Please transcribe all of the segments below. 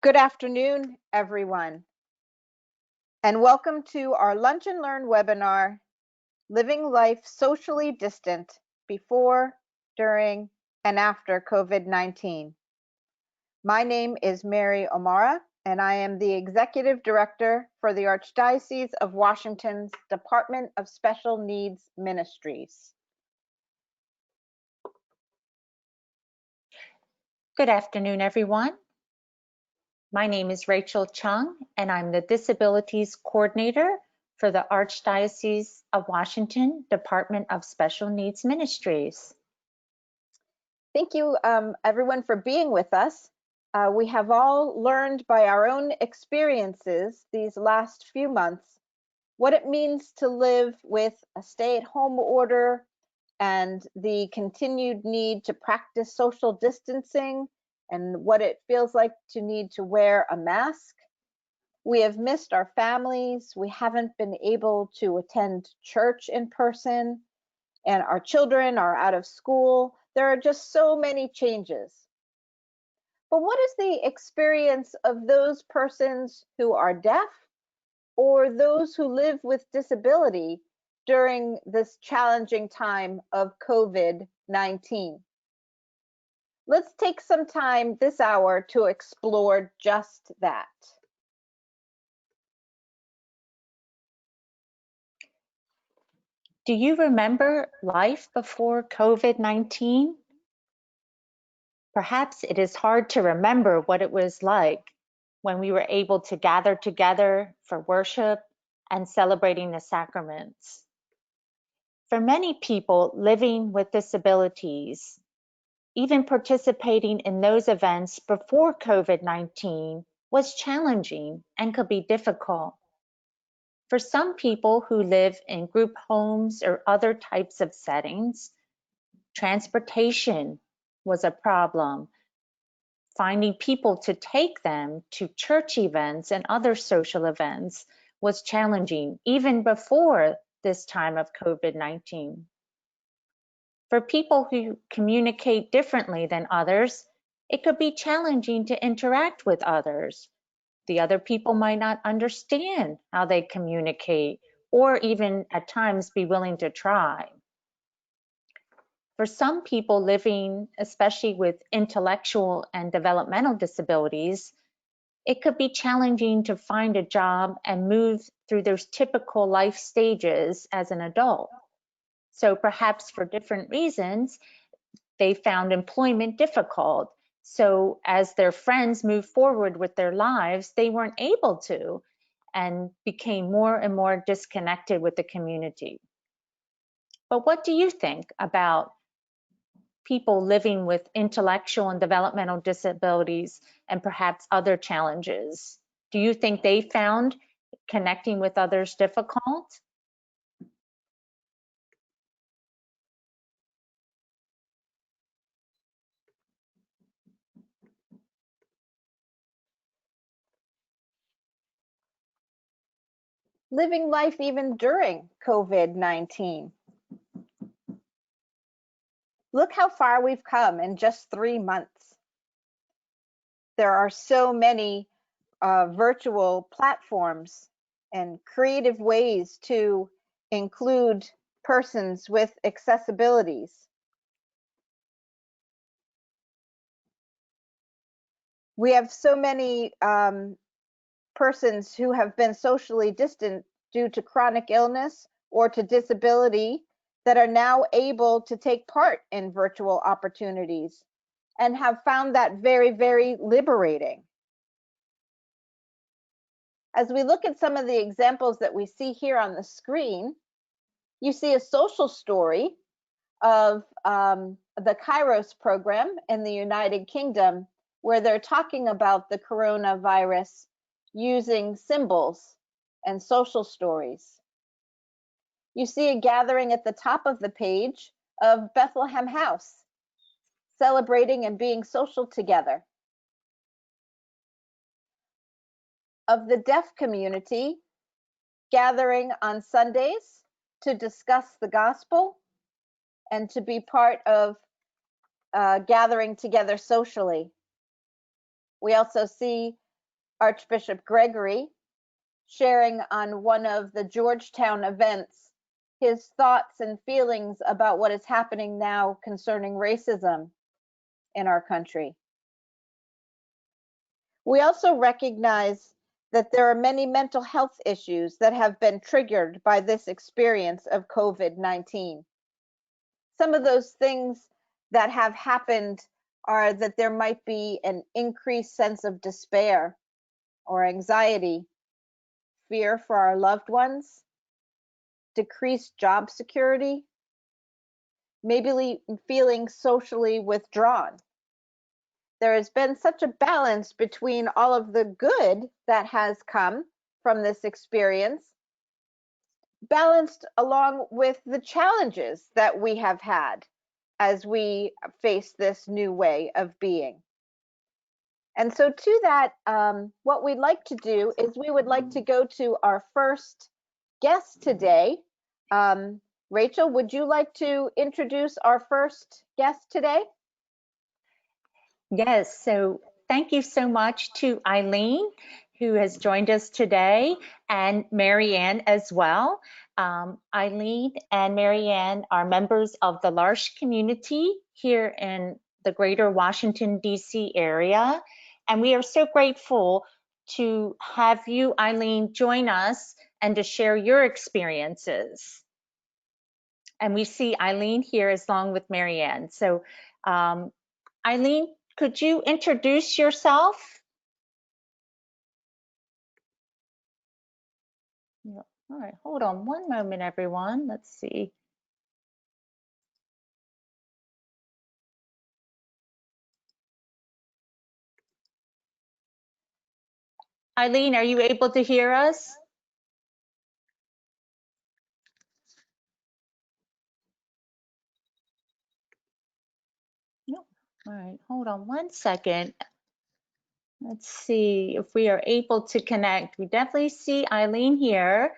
Good afternoon, everyone, and welcome to our Lunch and Learn webinar, Living Life Socially Distant Before, During, and After COVID-19. My name is Mary O'Mara, and I am the Executive Director for the Archdiocese of Washington's Department of Special Needs Ministries. Good afternoon, everyone. My name is Rachel Chung, and I'm the Disabilities Coordinator for the Archdiocese of Washington Department of Special Needs Ministries. Thank you, everyone, for being with us. We have all learned by our own experiences these last few months what it means to live with a stay-at-home order and the continued need to practice social distancing and what it feels like to need to wear a mask. We have missed our families. We haven't been able to attend church in person, and our children are out of school. There are just so many changes. But what is the experience of those persons who are deaf or those who live with disability during this challenging time of COVID-19? Let's take some time this hour to explore just that. Do you remember life before COVID-19? Perhaps it is hard to remember what it was like when we were able to gather together for worship and celebrating the sacraments. For many people living with disabilities, even participating in those events before COVID-19 was challenging and could be difficult. For some people who live in group homes or other types of settings, transportation was a problem. Finding people to take them to church events and other social events was challenging even before this time of COVID-19. For people who communicate differently than others, it could be challenging to interact with others. The other people might not understand how they communicate or even at times be willing to try. For some people living, especially with intellectual and developmental disabilities, it could be challenging to find a job and move through those typical life stages as an adult. So perhaps for different reasons, they found employment difficult. So as their friends moved forward with their lives, they weren't able to and became more and more disconnected with the community. But what do you think about people living with intellectual and developmental disabilities and perhaps other challenges? Do you think they found connecting with others difficult? Living life even during COVID-19. Look how far we've come in just 3 months. There are so many virtual platforms and creative ways to include persons with accessibilities. We have so many persons who have been socially distant due to chronic illness or to disability that are now able to take part in virtual opportunities and have found that very, very liberating. As we look at some of the examples that we see here on the screen, you see a social story of the Kairos program in the United Kingdom, where they're talking about the coronavirus using symbols and social stories. You see a gathering at the top of the page of Bethlehem House, celebrating and being social together. Of the deaf community, gathering on Sundays to discuss the gospel and to be part of gathering together socially. We also see Archbishop Gregory, sharing on one of the Georgetown events his thoughts and feelings about what is happening now concerning racism in our country. We also recognize that there are many mental health issues that have been triggered by this experience of COVID-19. Some of those things that have happened are that there might be an increased sense of despair or anxiety, fear for our loved ones, decreased job security, maybe feeling socially withdrawn. There has been such a balance between all of the good that has come from this experience, balanced along with the challenges that we have had as we face this new way of being. And so to that, what we'd like to do is we would like to go to our first guest today. Rachel, would you like to introduce our first guest today? Yes, so thank you so much to Eileen, who has joined us today, and Marianne as well. Eileen and Marianne are members of the L'Arche community here in the greater Washington, D.C. area. And we are so grateful to have you, Eileen, join us and to share your experiences. And we see Eileen here along with Marianne. So Eileen, could you introduce yourself? All right, hold on one moment, everyone. Let's see. Eileen, are you able to hear us? No. All right, hold on one second. Let's see if we are able to connect. We definitely see Eileen here.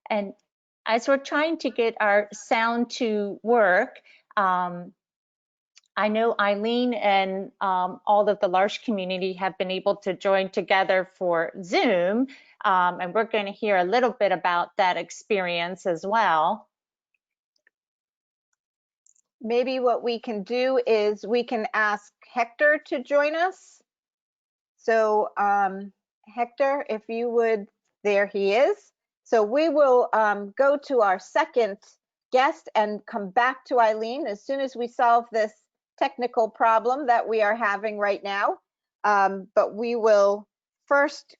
And as we're trying to get our sound to work, I know Eileen and all of the L'Arche community have been able to join together for Zoom, and we're going to hear a little bit about that experience as well. Maybe what we can do is we can ask Hector to join us. So Hector, if you would, there he is. So we will go to our second guest and come back to Eileen as soon as we solve this technical problem that we are having right now. But we will first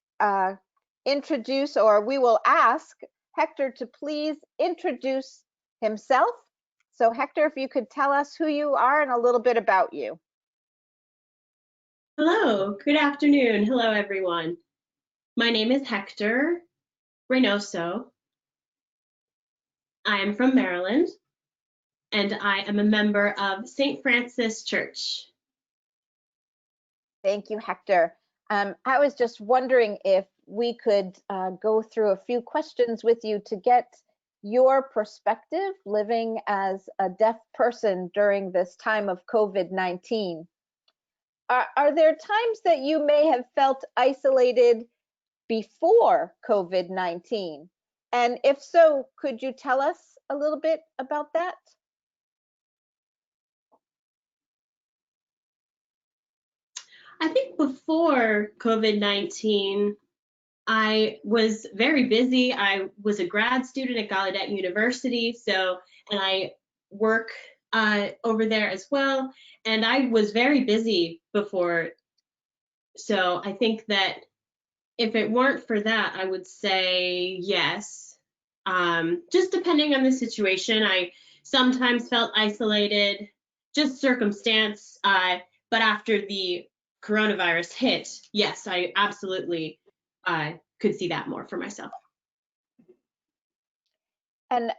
introduce, or we will ask Hector to please introduce himself. So Hector, if you could tell us who you are and a little bit about you. Hello, good afternoon. Hello, everyone. My name is Hector Reynoso. I am from Maryland, and I am a member of St. Francis Church. Thank you, Hector. I was just wondering if we could go through a few questions with you to get your perspective living as a deaf person during this time of COVID-19. Are there times that you may have felt isolated before COVID-19? And if so, could you tell us a little bit about that? I think before COVID-19, I was very busy. I was a grad student at Gallaudet University, and I work over there as well. And I was very busy before. So I think that if it weren't for that, I would say yes. Just depending on the situation, I sometimes felt isolated, just circumstance. But after the coronavirus hit, yes, I absolutely could see that more for myself. And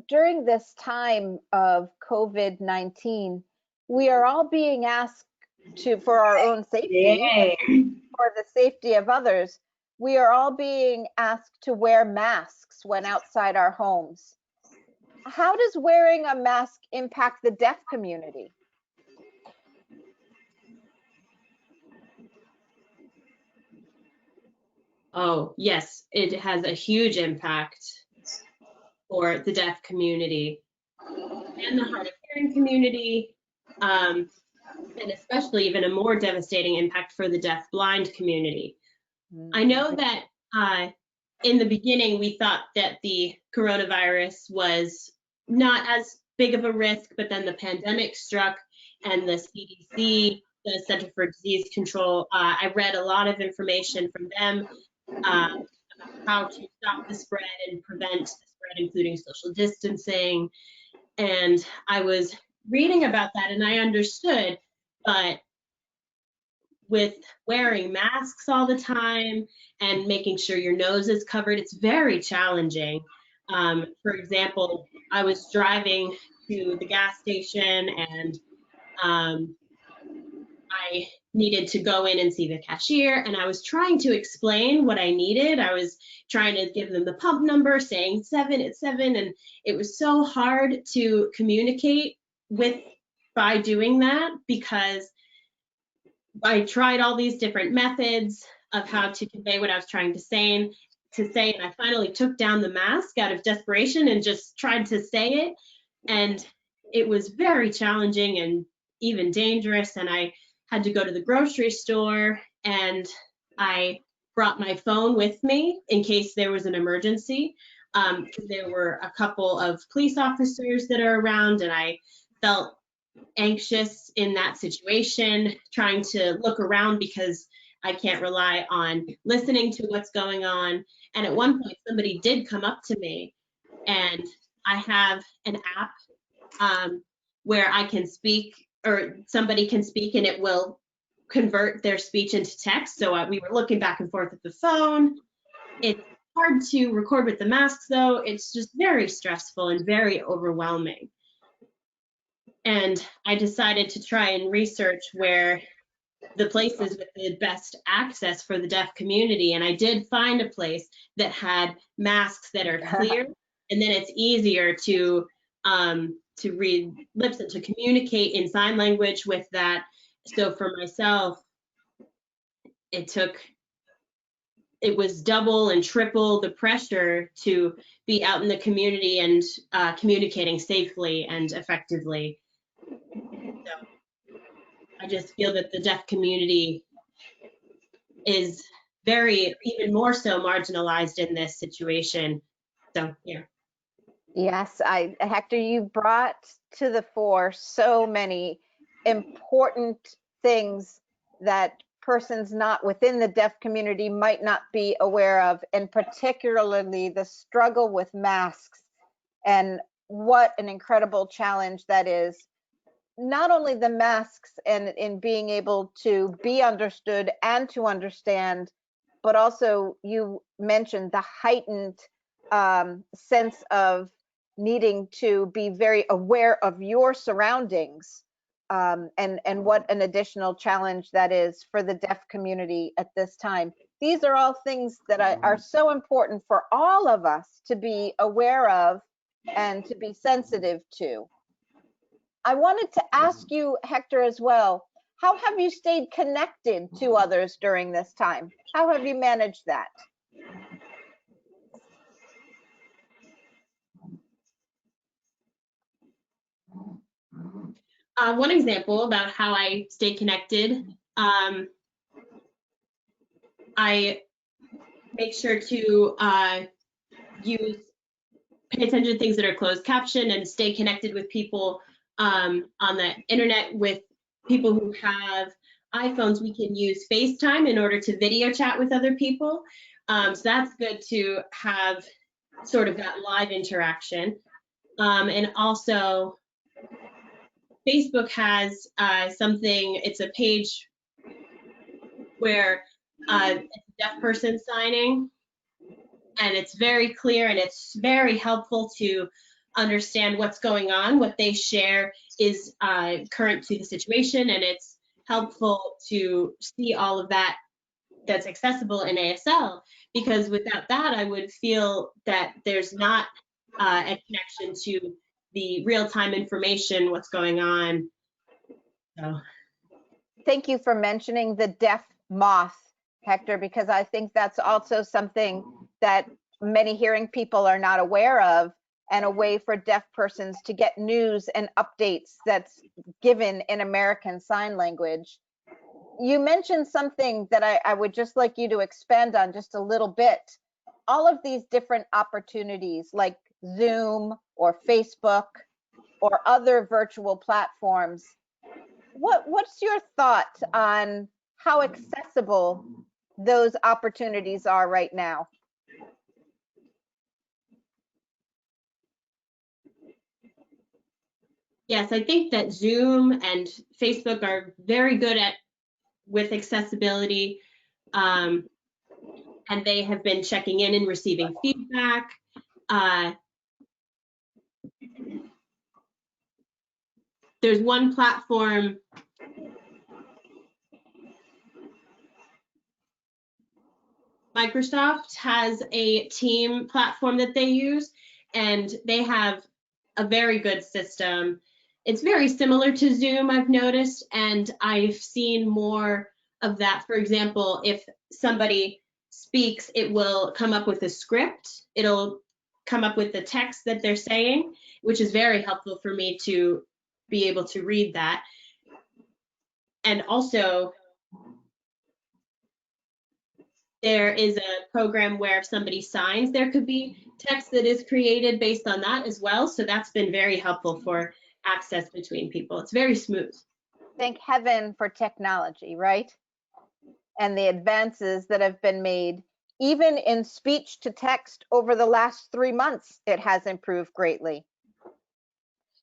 during this time of COVID-19, we are all being asked for our own safety Yay. and for the safety of others, we are all being asked to wear masks when outside our homes. How does wearing a mask impact the deaf community? Oh, yes, it has a huge impact for the deaf community and the hard of hearing community, and especially even a more devastating impact for the deaf blind community. I know that in the beginning, we thought that the coronavirus was not as big of a risk, but then the pandemic struck and the CDC, the Center for Disease Control, I read a lot of information from them about how to stop the spread and prevent the spread, including social distancing. And I was reading about that and I understood, but with wearing masks all the time and making sure your nose is covered, it's very challenging. For example, I was driving to the gas station and I needed to go in and see the cashier, and I was trying to explain what I needed. I was trying to give them the pump number, saying 7 at 7, and it was so hard to communicate with by doing that because I tried all these different methods of how to convey what I was trying to say, and I finally took down the mask out of desperation and just tried to say it, and it was very challenging and even dangerous, and I had to go to the grocery store, and I brought my phone with me in case there was an emergency. There were a couple of police officers that are around, and I felt anxious in that situation, trying to look around because I can't rely on listening to what's going on. And at one point, somebody did come up to me, and I have an app where I can speak, or somebody can speak, and it will convert their speech into text. So we were looking back and forth at the phone. It's hard to record with the masks, though. It's just very stressful and very overwhelming. And I decided to try and research where the places with the best access for the deaf community. And I did find a place that had masks that are clear, and then it's easier to read lips and to communicate in sign language with that. So for myself, it was double and triple the pressure to be out in the community and communicating safely and effectively. So I just feel that the deaf community is even more so marginalized in this situation. So, yeah. Yes, Hector, you brought to the fore so many important things that persons not within the deaf community might not be aware of, and particularly the struggle with masks and what an incredible challenge that is. Not only the masks and in being able to be understood and to understand, but also you mentioned the heightened sense of needing to be very aware of your surroundings, and what an additional challenge that is for the deaf community at this time. These are all things that are so important for all of us to be aware of and to be sensitive to. I wanted to ask you, Hector, as well, how have you stayed connected to others during this time? How have you managed that? One example about how I stay connected, I make sure to pay attention to things that are closed captioned and stay connected with people on the internet. With people who have iPhones, we can use FaceTime in order to video chat with other people. So that's good to have sort of that live interaction. And also, Facebook has something, it's a page where it's a deaf person signing, and it's very clear and it's very helpful to understand what's going on. What they share is current to the situation, and it's helpful to see all of that that's accessible in ASL, because without that, I would feel that there's not a connection to the real-time information, what's going on. So. Thank you for mentioning the deaf moth, Hector, because I think that's also something that many hearing people are not aware of, and a way for deaf persons to get news and updates that's given in American Sign Language. You mentioned something that I would just like you to expand on just a little bit. All of these different opportunities like Zoom or Facebook or other virtual platforms, what's your thought on how accessible those opportunities are right now? Yes, I think that Zoom and Facebook are very good with accessibility, and they have been checking in and receiving feedback. There's one platform, Microsoft has a team platform that they use, and they have a very good system. It's very similar to Zoom, I've noticed, and I've seen more of that. For example, if somebody speaks, it will come up with a script. It'll come up with the text that they're saying, which is very helpful for me to be able to read that. And also, there is a program where if somebody signs, there could be text that is created based on that as well. So that's been very helpful for access between people. It's very smooth. Thank heaven for technology, right? And the advances that have been made. Even in speech to text over the last 3 months, it has improved greatly.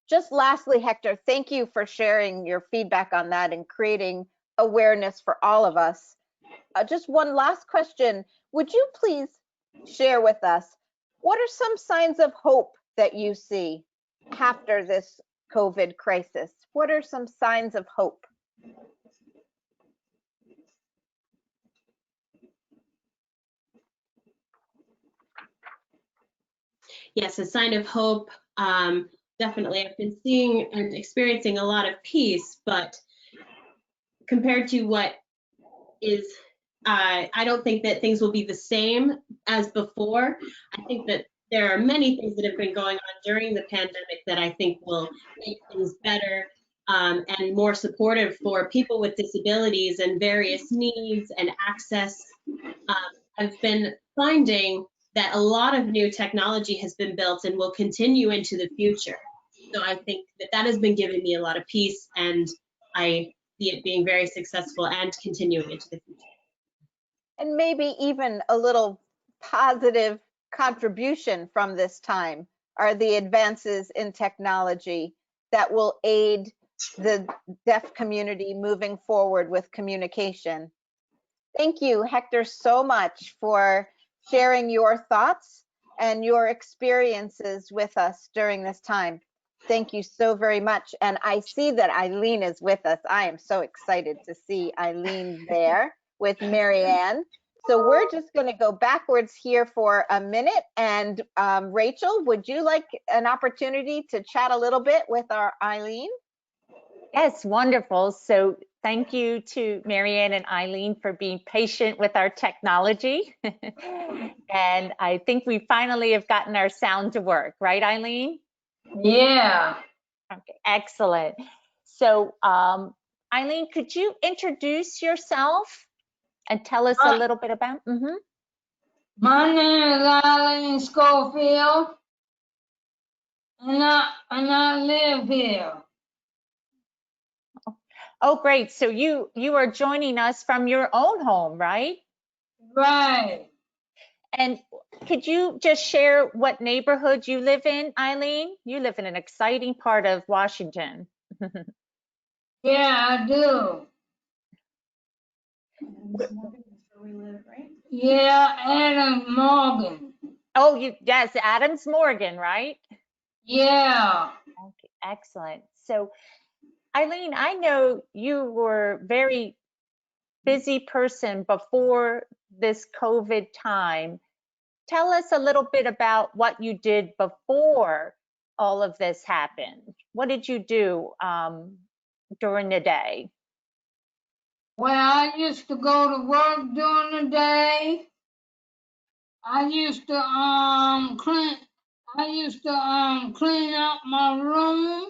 Just lastly, Hector, thank you for sharing your feedback on that and creating awareness for all of us. Just one last question. Would you please share with us, what are some signs of hope that you see after this COVID crisis? What are some signs of hope? Yes, a sign of hope. Definitely, I've been seeing and experiencing a lot of peace, but compared to what is, I don't think that things will be the same as before. I think that there are many things that have been going on during the pandemic that I think will make things better and more supportive for people with disabilities and various needs and access. I've been finding that a lot of new technology has been built and will continue into the future. So I think that that has been giving me a lot of peace, and I see it being very successful and continuing into the future. And maybe even a little positive contribution from this time are the advances in technology that will aid the deaf community moving forward with communication. Thank you, Hector, so much for sharing your thoughts and your experiences with us during this time. Thank you so very much. And I see that Eileen is with us. I am so excited to see Eileen there with Marianne. So we're just going to go backwards here for a minute. And Rachel, would you like an opportunity to chat a little bit with our Eileen? Yes, wonderful. So thank you to Marianne and Eileen for being patient with our technology. And I think we finally have gotten our sound to work, right, Eileen? Yeah. Okay, excellent. So Eileen, could you introduce yourself and tell us a little bit about? My name is Eileen Schofield, and I live here. Oh, great. So you are joining us from your own home, right? Right. And could you just share what neighborhood you live in, Eileen? You live in an exciting part of Washington. Yeah, I do. Yeah, Adam Morgan. Oh, yes, Adams Morgan, right? Yeah. Okay, excellent. So Eileen, I know you were very busy person before this COVID time. Tell us a little bit about what you did before all of this happened. What did you do during the day? Well, I used to go to work during the day. I used to clean up my room.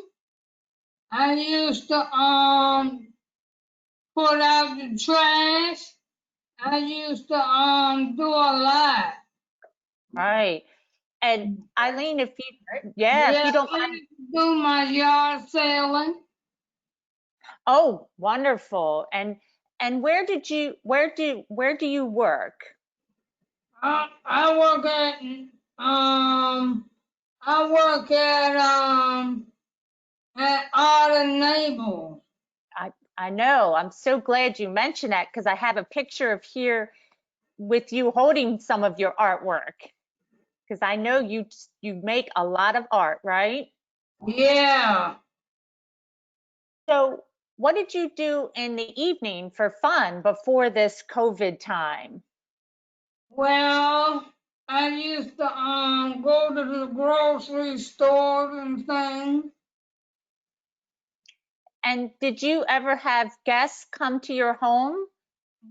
I used to put out the trash. I used to do a lot. Right. And Eileen, if Yeah, you don't I mind. used to do my yard selling. Oh, wonderful. And where do you work? I work at I work at Art and Naval. I know. I'm so glad you mentioned that because I have a picture of here with you holding some of your artwork. Because I know you make a lot of art, right? Yeah. So, what did you do in the evening for fun before this COVID time? Well, I used to go to the grocery stores and things. And did you ever have guests come to your home?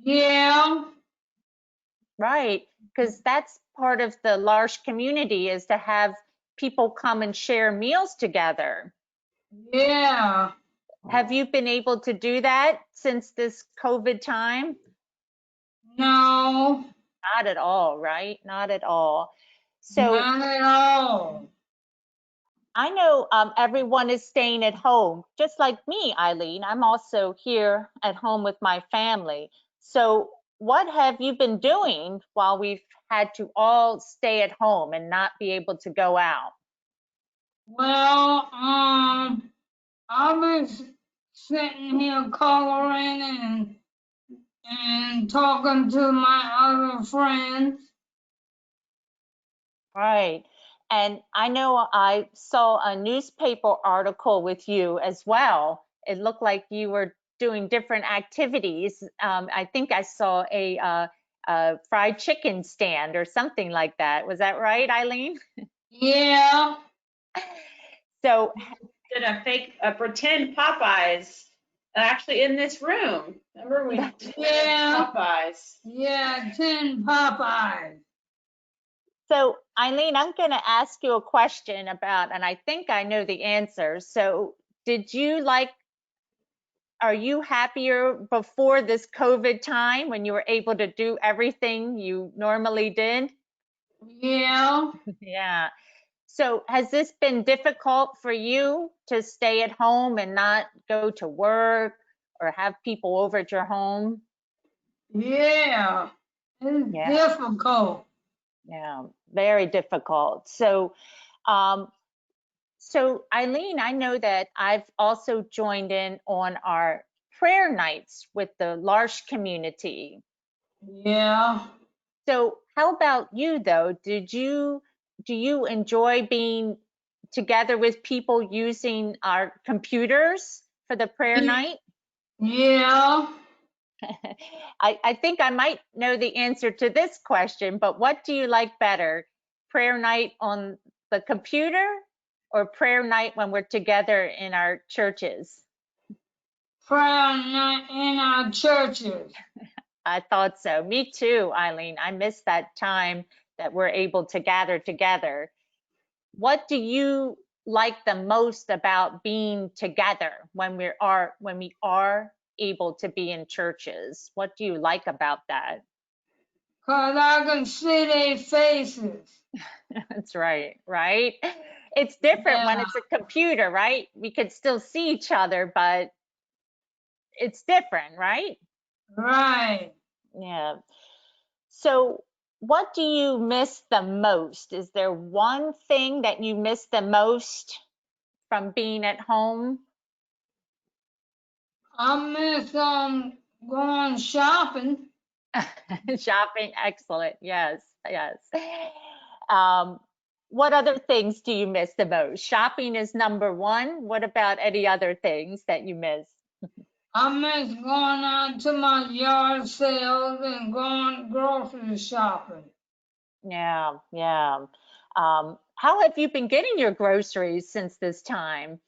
Yeah. Right, because that's part of the large community is to have people come and share meals together. Yeah. Have you been able to do that since this COVID time? No, Not at all, right? Not at all. So not at all. I know everyone is staying at home, just like me, Eileen. I'm also here at home with my family. So what have you been doing while we've had to all stay at home and not be able to go out? Well, I was sitting here coloring and talking to my other friends. Right. And I know I saw a newspaper article with you as well. It looked like you were doing different activities. I think I saw a fried chicken stand or something like that. Was that right, Eileen? Yeah. So, Did a pretend Popeyes actually in this room. Remember we did Yeah. Popeyes. Yeah, 10 Popeyes. so Eileen, I'm going to ask you a question about, and I think I know the answer. So, did you like are you happier before this COVID time when you were able to do everything you normally did? Yeah. Yeah. So has this been difficult for you to stay at home and not go to work or have people over at your home? Yeah. It's Yeah, difficult. yeah, very difficult. Um, so Eileen, I know that I've also joined in on our prayer nights with the L'Arche community. Yeah. So how about you though? Do you enjoy being together with people using our computers for the prayer night? Yeah. I think I might know the answer to this question, but what do you like better? Prayer night on the computer or prayer night when we're together in our churches? Prayer night in our churches. I thought so. Me too, Eileen. I miss that time that we're able to gather together. What do you like the most about being together when we are able to be in churches? What do you like about that? 'Cause I can see their faces. That's right, right? It's different when Yeah. it's a computer, right? We could still see each other, but it's different, right? Right. Yeah. So, what do you miss the most? Is there one thing that you miss the most from being at home? I miss going shopping. Shopping, excellent. Yes, yes. Um, what other things do you miss the most? Shopping is number one. What about any other things that you miss? I miss going out to my yard sales and going grocery shopping. Yeah, yeah. How have you been getting your groceries since this time?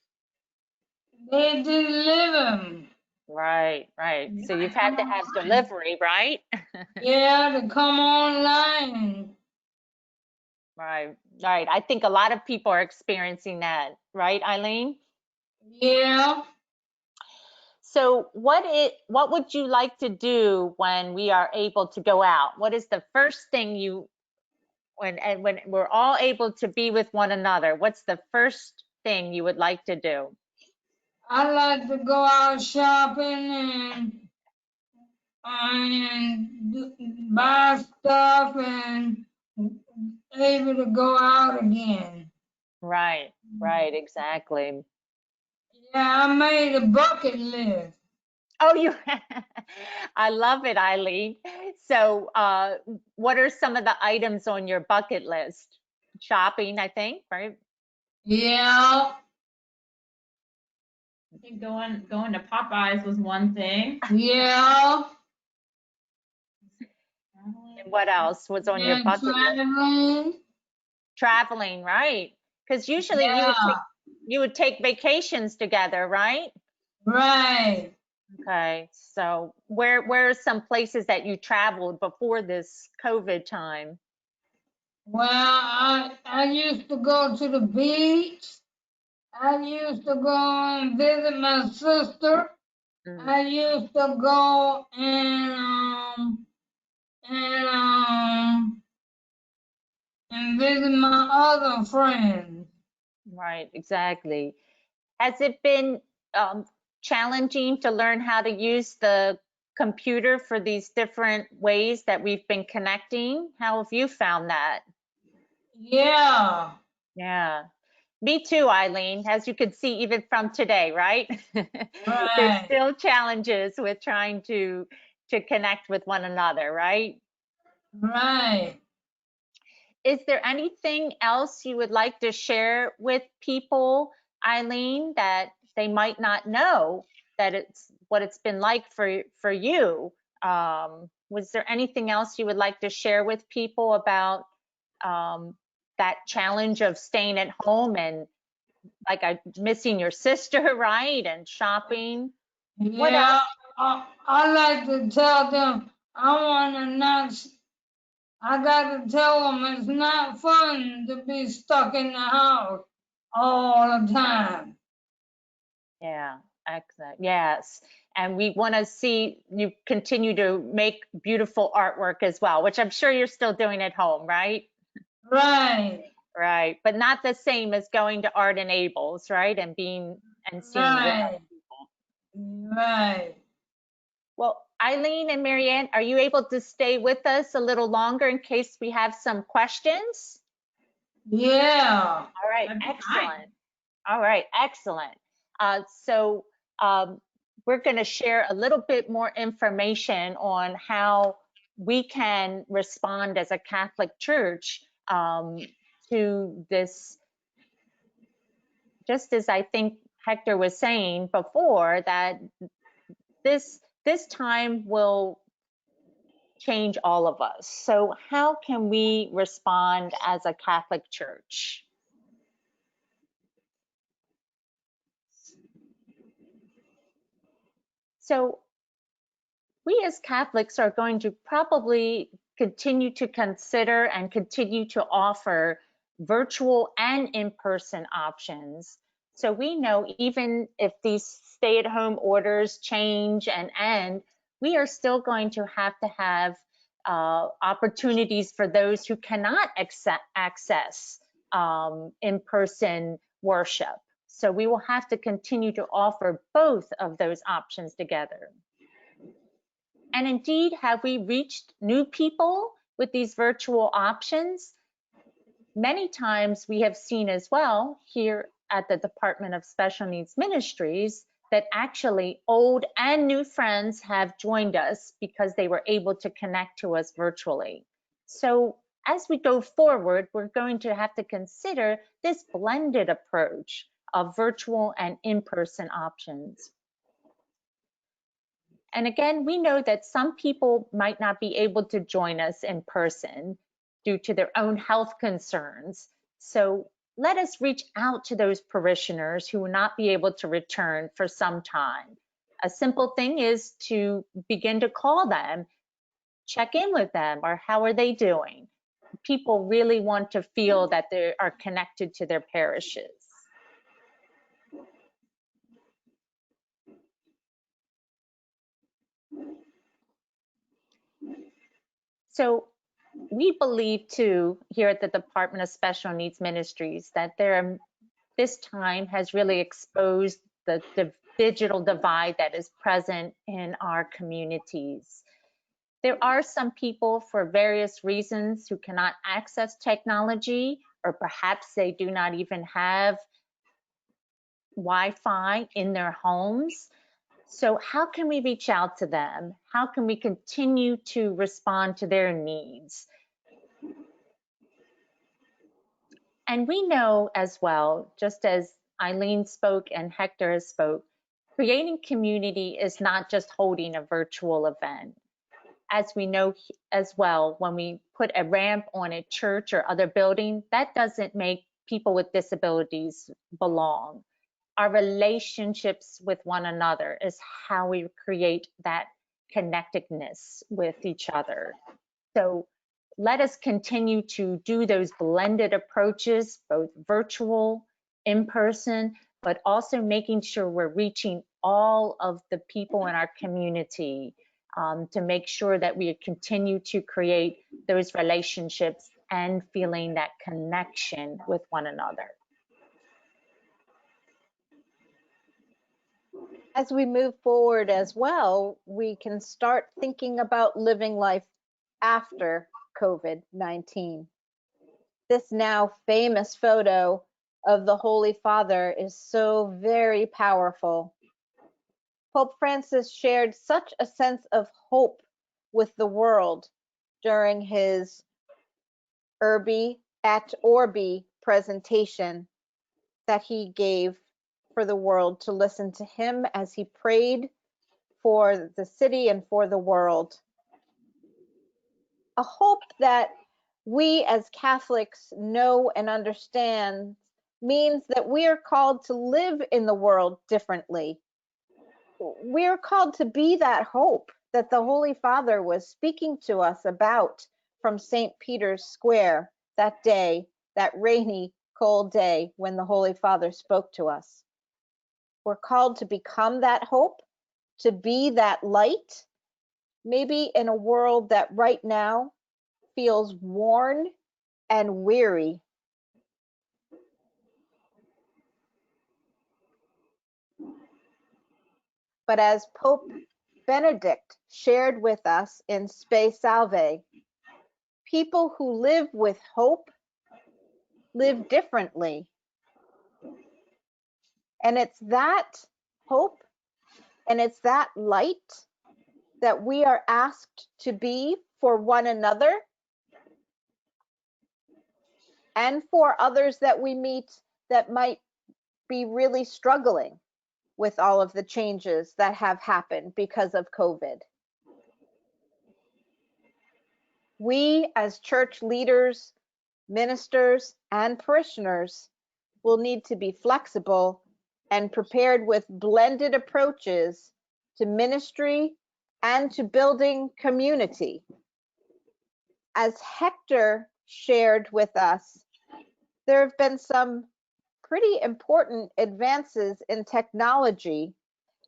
They deliver 'em. Right, right. So you've had to have delivery, right? Yeah, to come online. Right, right. I think a lot of people are experiencing that, right, Eileen? Yeah. So what would you like to do when we are able to go out? What is the first thing when we're all able to be with one another, what's the first thing you would like to do? I like to go out shopping and buy stuff and able to go out again. Right, right, exactly. Yeah, I made a bucket list. Oh, you, I love it, Eileen. So, what are some of the items on your bucket list? Shopping, I think, right? Yeah. I think going to Popeyes was one thing. Yeah. And what else was on your And bucket list? traveling. Traveling, right? Because usually Yeah. you would take vacations together, right? Right. Okay, so where are some places that you traveled before this COVID time? Well, I used to go to the beach. I used to go and visit my sister. Mm, I used to go and visit my other friends. right, exactly. Has it been challenging to learn how to use the computer for these different ways that we've been connecting? How have you found that? Yeah. Yeah. Me too, Eileen, as you can see even from today, right? There's Right. still challenges with trying to connect with one another, right? Right. Is there anything else you would like to share with people, Eileen, that they might not know that it's what it's been like for you? Was there anything else you would like to share with people about that challenge of staying at home and missing your sister, right? And shopping. What else? Yeah. I like to tell them I want to not. I got to tell them it's not fun to be stuck in the house all the time. Yeah, excellent. Yes. And we want to see you continue to make beautiful artwork as well, which I'm sure you're still doing at home, right? Right. Right. But not the same as going to Art Enables, right? And being and seeing real Right. people. Right. Well, Eileen and Marianne, are you able to stay with us a little longer in case we have some questions? Yeah. All right, That'd be excellent. fine. All right, excellent. So we're going to share a little bit more information on how we can respond as a Catholic Church to this, just as I think Hector was saying before, that this time will change all of us. So how can we respond as a Catholic Church? So we as Catholics are going to probably continue to consider and continue to offer virtual and in-person options. So we know even if these stay-at-home orders change and end, we are still going to have opportunities for those who cannot access in-person worship. So we will have to continue to offer both of those options together. And indeed, have we reached new people with these virtual options? Many times we have seen as well here at the Department of Special Needs Ministries that actually old and new friends have joined us because they were able to connect to us virtually. So as we go forward, we're going to have to consider this blended approach of virtual and in-person options. And again, we know that some people might not be able to join us in person due to their own health concerns. So let us reach out to those parishioners who will not be able to return for some time. A simple thing is to begin to call them, check in with them, or how are they doing? People really want to feel that they are connected to their parishes. So we believe too here at the Department of Special Needs Ministries that this time has really exposed the digital divide that is present in our communities. There are some people for various reasons who cannot access technology, or perhaps they do not even have Wi-Fi in their homes. So how can we reach out to them? How can we continue to respond to their needs? And we know as well, just as Eileen spoke and Hector has spoke, creating community is not just holding a virtual event. As we know as well, when we put a ramp on a church or other building, that doesn't make people with disabilities belong. Our relationships with one another is how we create that connectedness with each other. So let us continue to do those blended approaches, both virtual, in person, but also making sure we're reaching all of the people in our community to make sure that we continue to create those relationships and feeling that connection with one another. As we move forward as well, we can start thinking about living life after COVID-19. This now famous photo of the Holy Father is so very powerful. Pope Francis shared such a sense of hope with the world during his Urbi et Orbi presentation that he gave for the world to listen to him as he prayed for the city and for the world. A hope that we as Catholics know and understand means that we are called to live in the world differently. We are called to be that hope that the Holy Father was speaking to us about from St. Peter's Square that day, that rainy, cold day when the Holy Father spoke to us. We're called to become that hope, to be that light, maybe in a world that right now feels worn and weary. But as Pope Benedict shared with us in Spe Salve, people who live with hope live differently. And it's that hope and it's that light that we are asked to be for one another and for others that we meet that might be really struggling with all of the changes that have happened because of COVID. We as church leaders, ministers, and parishioners will need to be flexible and prepared with blended approaches to ministry and to building community. As Hector shared with us, there have been some pretty important advances in technology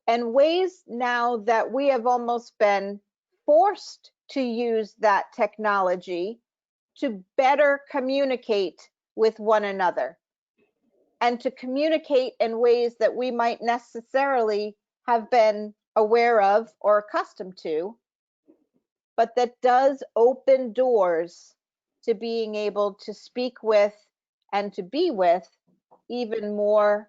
and ways now that we have almost been forced to use that technology to better communicate with one another and to communicate in ways that we might necessarily have been aware of or accustomed to, but that does open doors to being able to speak with and to be with even more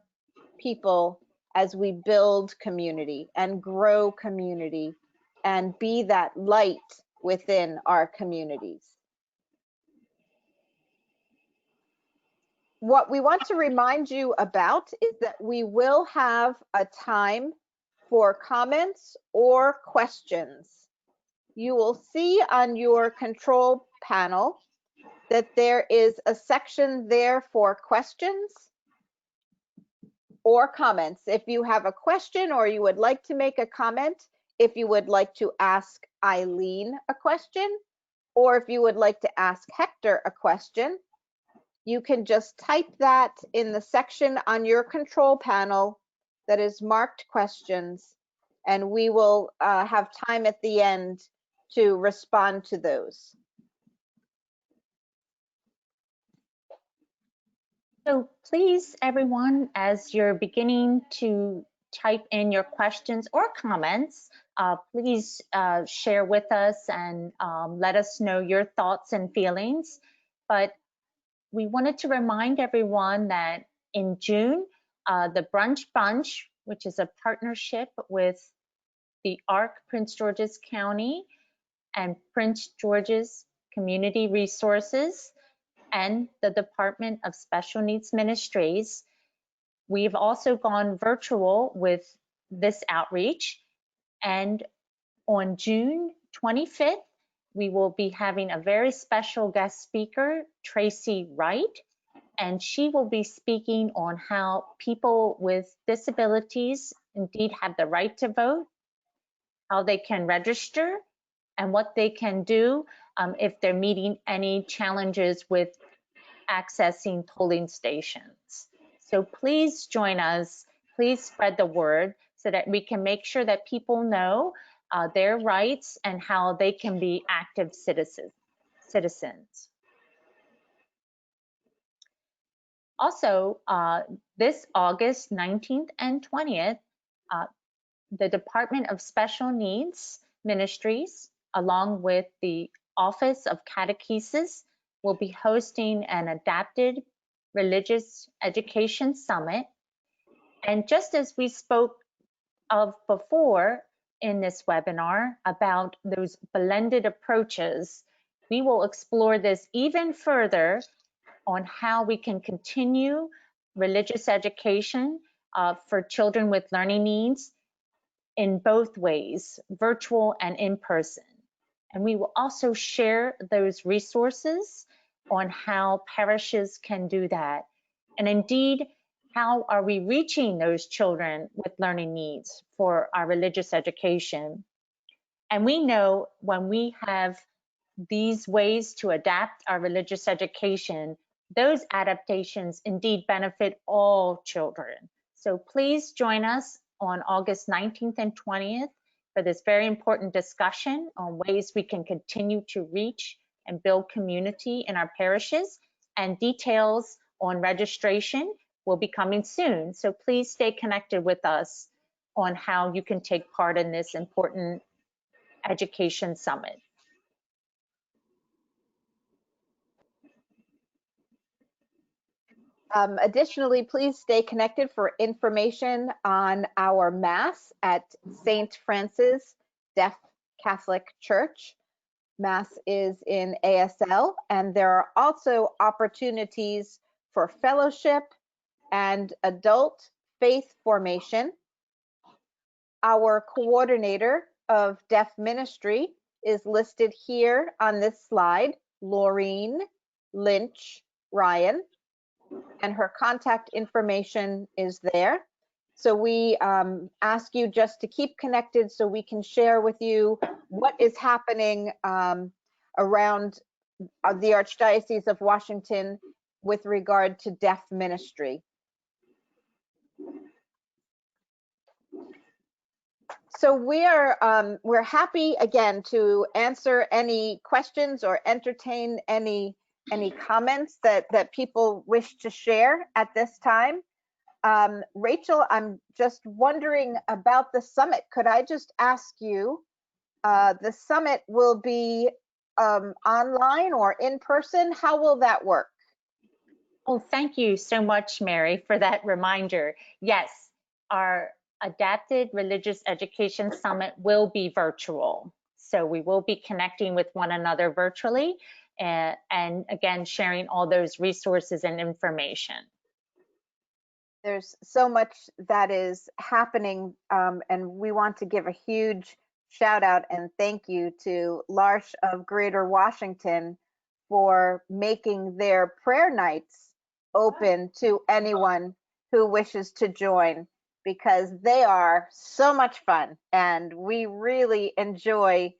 people as we build community and grow community and be that light within our communities. What we want to remind you about is that we will have a time for comments or questions. You will see on your control panel that there is a section there for questions or comments. If you have a question or you would like to make a comment, if you would like to ask Eileen a question, or if you would like to ask Hector a question, you can just type that in the section on your control panel that is marked questions, and we will have time at the end to respond to those. So please, everyone, as you're beginning to type in your questions or comments, please share with us and let us know your thoughts and feelings. But we wanted to remind everyone that in June, the Brunch Bunch, which is a partnership with the ARC Prince George's County and Prince George's Community Resources and the Department of Special Needs Ministries, we've also gone virtual with this outreach. And on June 25th, we will be having a very special guest speaker, Tracy Wright, and she will be speaking on how people with disabilities indeed have the right to vote, how they can register, and what they can do if they're meeting any challenges with accessing polling stations. So please join us, please spread the word so that we can make sure that people know their rights and how they can be active citizens. Also, this August 19th and 20th, the Department of Special Needs Ministries, along with the Office of Catechesis, will be hosting an adapted religious education summit. And just as we spoke of before in this webinar about those blended approaches, we will explore this even further on how we can continue religious education for children with learning needs in both ways, virtual and in person. And we will also share those resources on how parishes can do that. And indeed, how are we reaching those children with learning needs for our religious education? And we know when we have these ways to adapt our religious education, those adaptations indeed benefit all children. So please join us on August 19th and 20th for this very important discussion on ways we can continue to reach and build community in our parishes, and details on registration will be coming soon. So please stay connected with us on how you can take part in this important education summit. Additionally, please stay connected for information on our Mass at St. Francis Deaf Catholic Church. Mass is in ASL, and there are also opportunities for fellowship and adult faith formation. Our coordinator of deaf ministry is listed here on this slide, Laureen Lynch Ryan, and her contact information is there. So we ask you just to keep connected so we can share with you what is happening around the Archdiocese of Washington with regard to deaf ministry. So we're happy again to answer any questions or entertain any comments that people wish to share at this time. Rachel, I'm just wondering about the summit. Could I just ask you, the summit will be online or in person? How will that work? Oh, thank you so much, Mary, for that reminder. Yes, our Adapted Religious Education Summit will be virtual. So we will be connecting with one another virtually. and again, sharing all those resources and information. There's so much that is happening, and we want to give a huge shout out and thank you to L'Arche of Greater Washington for making their prayer nights open to anyone who wishes to join, because they are so much fun and we really enjoy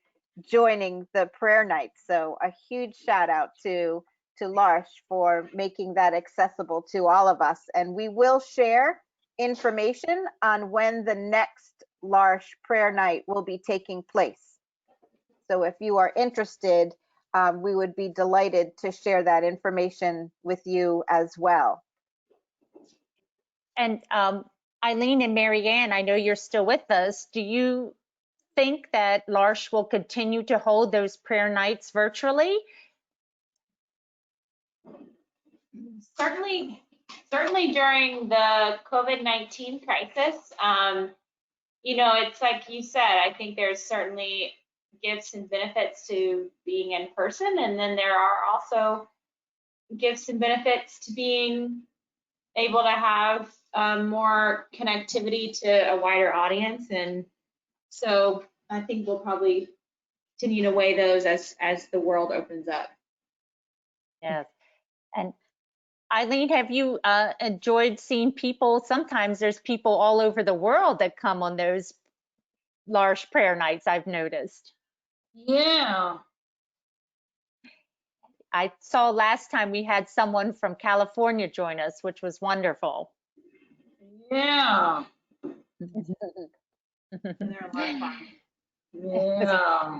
joining the prayer nights. So a huge shout out to L'Arche for making that accessible to all of us. And we will share information on when the next L'Arche prayer night will be taking place. So if you are interested, we would be delighted to share that information with you as well. And Eileen and Marianne, I know you're still with us. Do you think that L'Arche will continue to hold those prayer nights virtually? Certainly during the COVID-19 crisis, it's like you said, I think there's certainly gifts and benefits to being in person, and then there are also gifts and benefits to being able to have more connectivity to a wider audience. And so I think we'll probably continue to weigh those as the world opens up. Yes. And Eileen, have you enjoyed seeing people? Sometimes there's people all over the world that come on those L'Arche prayer nights, I've noticed. Yeah. I saw last time we had someone from California join us, which was wonderful. Yeah. They're a lot of fun. Yeah.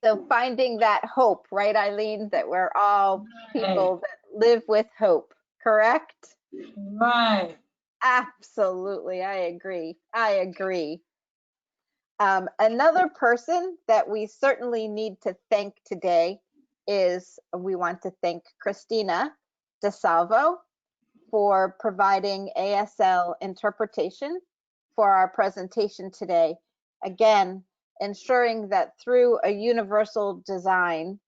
So finding that hope, right, Eileen, that we're all people that live with hope, correct? Right. Absolutely, I agree. I agree. Another person that we certainly need to thank today is, we want to thank Christina DeSalvo for providing ASL interpretation for our presentation today. Again, ensuring that through a universal design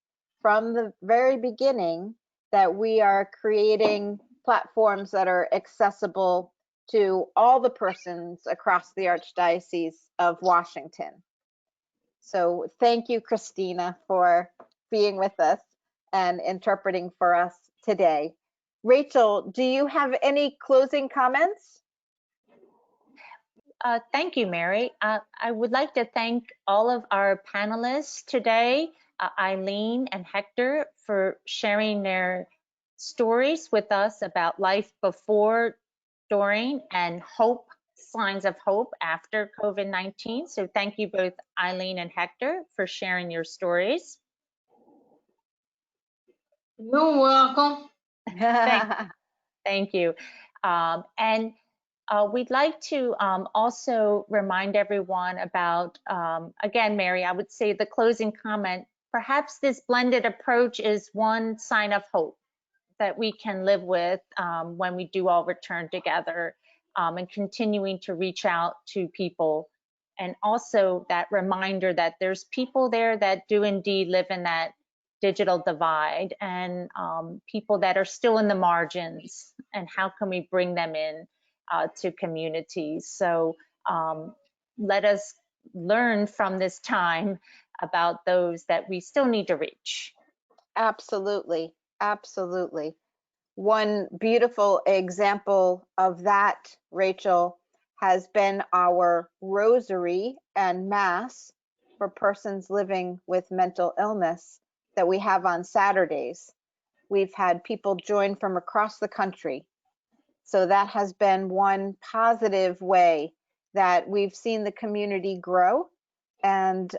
from the very beginning, that we are creating platforms that are accessible to all the persons across the Archdiocese of Washington. So thank you, Christina, for being with us and interpreting for us today. Rachel, do you have any closing comments? Thank you, Mary. I would like to thank all of our panelists today, Eileen and Hector, for sharing their stories with us about life before, during, and hope, signs of hope after COVID-19. So thank you both, Eileen and Hector, for sharing your stories. You're welcome. Thank you. And we'd like to also remind everyone about, again, Mary, I would say the closing comment, perhaps this blended approach is one sign of hope that we can live with when we do all return together, and continuing to reach out to people. And also that reminder that there's people there that do indeed live in that digital divide, and people that are still in the margins, and how can we bring them in to communities. So let us learn from this time about those that we still need to reach. Absolutely, absolutely. One beautiful example of that, Rachel, has been our rosary and mass for persons living with mental illness that we have on Saturdays. We've had people join from across the country. So that has been one positive way that we've seen the community grow, and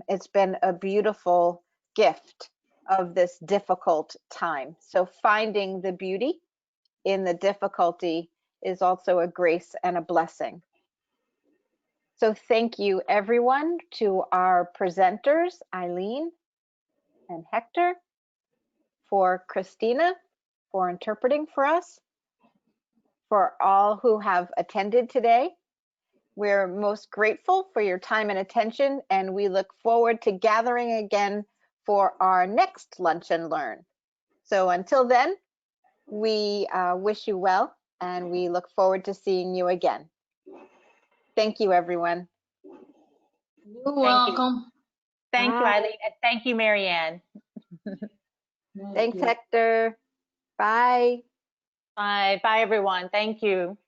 it's been a beautiful gift of this difficult time. So finding the beauty in the difficulty is also a grace and a blessing. So thank you everyone, to our presenters, Eileen and Hector, for Christina for interpreting for us, for all who have attended today. We're most grateful for your time and attention, and we look forward to gathering again for our next Lunch and Learn. So until then, we wish you well, and we look forward to seeing you again. Thank you, everyone. You're welcome. Thank you, Bye. Eileen, and thank you, Marianne. Thanks, you. Hector. Bye. Bye, everyone. Thank you.